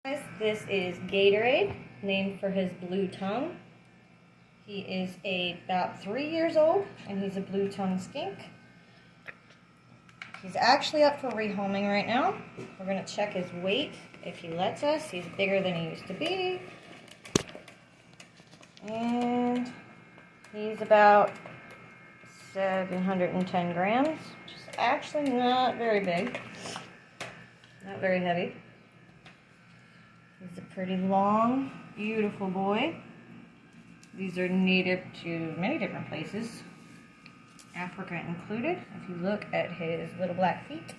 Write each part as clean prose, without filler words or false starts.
Guys, this is Gatorade, named for his blue tongue. He is about 3 years old, and he's a blue tongue skink. He's actually up for rehoming right now. We're going to check his weight if he lets us. He's bigger than he used to be. And he's about 710 grams, which is actually not very big, not very heavy. He's a pretty long, beautiful boy. These are native to many different places, Africa included. If you look at his little black feet,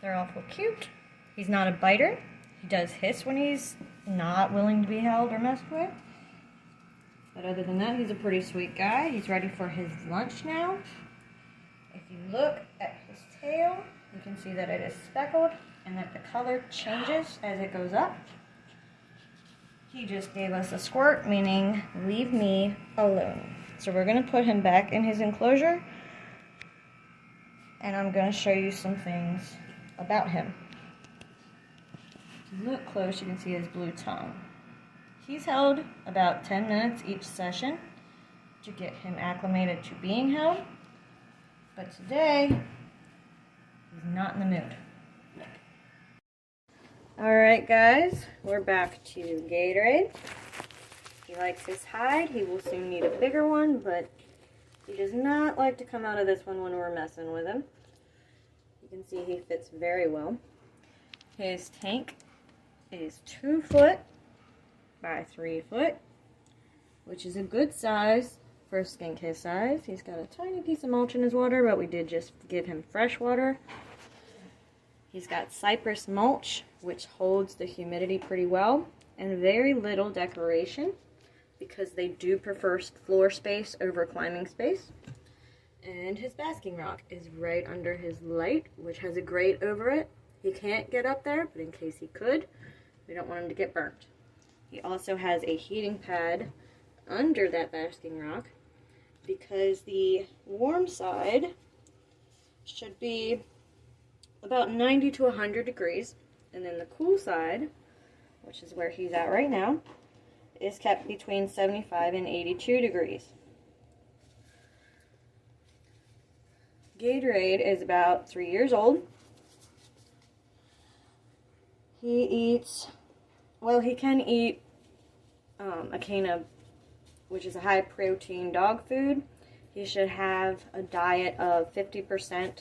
they're awful cute. He's not a biter. He does hiss when he's not willing to be held or messed with. But other than that, he's a pretty sweet guy. He's ready for his lunch now. If you look at his tail, you can see that it is speckled and that the color changes as it goes up. He just gave us a squirt, meaning leave me alone. So we're going to put him back in his enclosure, and I'm going to show you some things about him. If you look close, you can see his blue tongue. He's held about 10 minutes each session to get him acclimated to being held, but today he's not in the mood. Alright guys, we're back to Gatorade. He likes his hide. He will soon need a bigger one, but he does not like to come out of this one when we're messing with him. You can see he fits very well. His tank is 2 foot by 3 foot, which is a good size for a skink his size. He's got a tiny piece of mulch in his water, but we did just give him fresh water. He's got cypress mulch, which holds the humidity pretty well, and very little decoration because they do prefer floor space over climbing space. And his basking rock is right under his light, which has a grate over it. He can't get up there, but in case he could, we don't want him to get burnt. He also has a heating pad under that basking rock because the warm side should be about 90 to 100 degrees, and then the cool side, which is where he's at right now, is kept between 75 and 82 degrees. Gatorade is about 3 years old. He eats, well, he can eat a can of, which is a high protein dog food. He should have a diet of 50%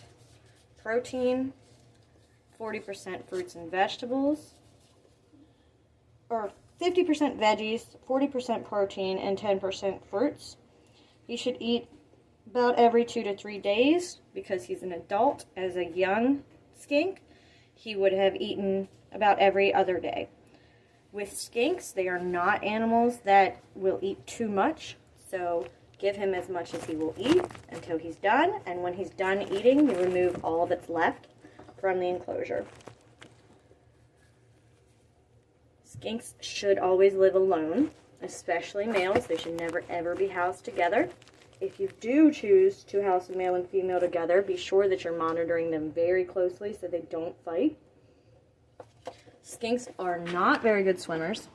protein, 40% fruits and vegetables, or 50% veggies, 40% protein, and 10% fruits. He should eat about every 2 to 3 days because he's an adult. As a young skink, he would have eaten about every other day. With skinks, they are not animals that will eat too much, so give him as much as he will eat until he's done, and when he's done eating, you remove all that's left from the enclosure. Skinks should always live alone, especially males. They should never ever be housed together. If you do choose to house a male and female together, be sure that you're monitoring them very closely so they don't fight. Skinks are not very good swimmers,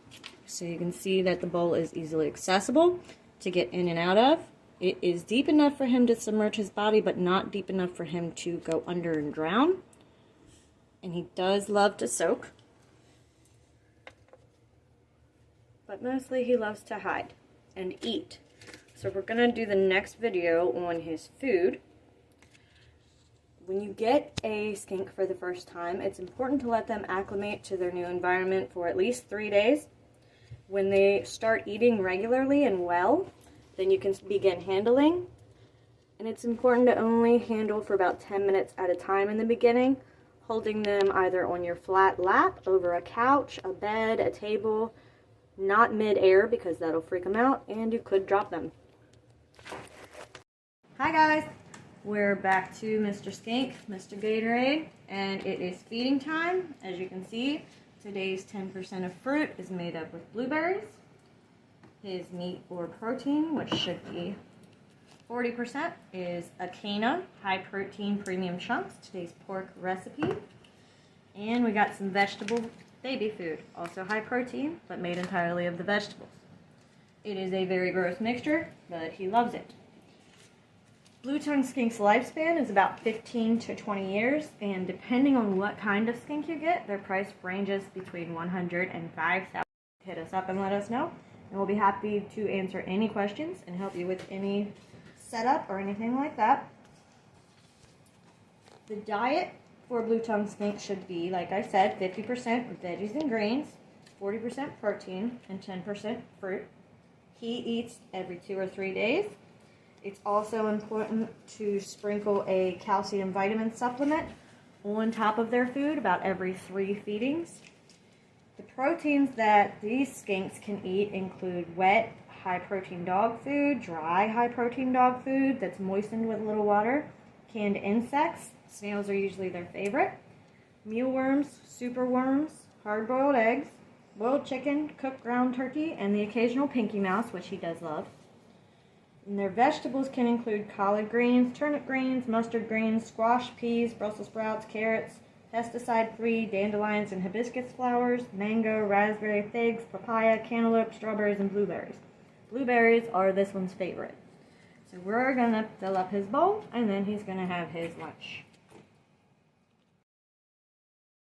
so you can see that the bowl is easily accessible to get in and out of. It is deep enough for him to submerge his body, but not deep enough for him to go under and drown. And he does love to soak, but mostly he loves to hide and eat. So we're going to do the next video on his food. When you get a skink for the first time, it's important to let them acclimate to their new environment for at least 3 days. When they start eating regularly and well, then you can begin handling. And it's important to only handle for about 10 minutes at a time in the beginning, holding them either on your flat lap, over a couch, a bed, a table, not mid-air because that'll freak them out, and you could drop them. Hi guys, we're back to Mr. Skink, Mr. Gatorade, and it is feeding time. As you can see, today's 10% of fruit is made up with blueberries. His meat or protein, which should be 40%, is Akana, high protein premium chunks, today's pork recipe. And we got some vegetable baby food, also high protein, but made entirely of the vegetables. It is a very gross mixture, but he loves it. Blue-tongued skink's lifespan is about 15 to 20 years, and depending on what kind of skink you get, their price ranges between $100 and $5,000. Hit us up and let us know, and we'll be happy to answer any questions and help you with any setup or anything like that. The diet for blue-tongued skink should be, like I said, 50% veggies and greens, 40% protein, and 10% fruit. He eats every 2 or 3 days. It's also important to sprinkle a calcium vitamin supplement on top of their food about every 3 feedings. The proteins that these skinks can eat include wet, high-protein dog food, dry, high-protein dog food that's moistened with a little water, canned insects, snails are usually their favorite, mealworms, superworms, hard-boiled eggs, boiled chicken, cooked ground turkey, and the occasional pinky mouse, which he does love. And their vegetables can include collard greens, turnip greens, mustard greens, squash, peas, Brussels sprouts, carrots, pesticide-free dandelions and hibiscus flowers, mango, raspberry, figs, papaya, cantaloupe, strawberries, and blueberries. Blueberries are this one's favorite. So we're going to fill up his bowl, and then he's going to have his lunch.